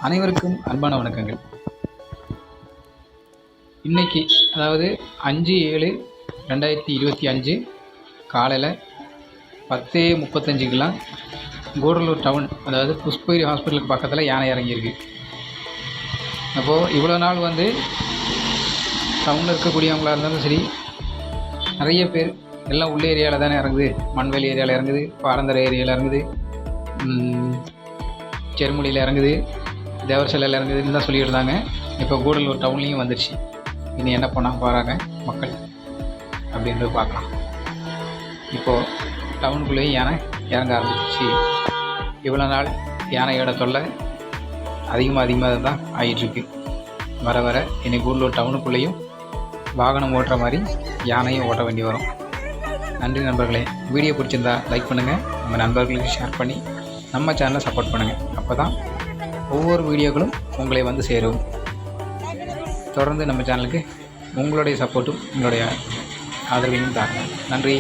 அனைவருக்கும் அன்பான வணக்கங்கள். இன்றைக்கி அதாவது 5/7/2025 காலையில் 10:35க்கெலாம் கூடலூர் டவுன் அதாவது புஷ்பகிரி ஹாஸ்பிட்டலுக்கு பக்கத்தில் யானை இறங்கியிருக்கு. அப்போது இவ்வளோ நாள் டவுனில் இருக்கக்கூடியவங்களாக இருந்தாலும் சரி, நிறைய பேர் எல்லாம் உள்ள ஏரியாவில் தானே இறங்குது. மண்வெளி ஏரியாவில் இறங்குது, பாரந்தர ஏரியாவில் இறங்குது, செருமொழியில் இறங்குது, தேவர்சலையில் இறங்குதுன்னு தான் சொல்லிட்டு இருந்தாங்க. இப்போ கூடலூர் டவுன்லேயும் வந்துடுச்சு. இனி என்ன பண்ணால் போகிறாங்க மக்கள் அப்படின்றது பார்க்கலாம். இப்போது டவுனுக்குள்ளேயும் யானை இறங்க ஆரம்பிச்சிச்சு. இவ்வளோ நாள் யானையோட தொல்லை அதிகமாக தான் ஆகிட்டுருக்கு. வர வர இனி கூடலூர் டவுனுக்குள்ளேயும் வாகனம் ஓட்டுற மாதிரி யானையும் ஓட்ட வேண்டி வரும். நன்றி நண்பர்களே. வீடியோ பிடிச்சிருந்தா லைக் பண்ணுங்கள், உங்கள் நண்பர்களுக்கு ஷேர் பண்ணி நம்ம சேனலை சப்போர்ட் பண்ணுங்கள். அப்போ தான் ஒவ்வொரு வீடியோக்களும் உங்களை வந்து சேரும். தொடர்ந்து நம்ம சேனலுக்கு உங்களுடைய சப்போர்ட்டும் உங்களுடைய ஆதரவையும் தாருங்கள். நன்றி.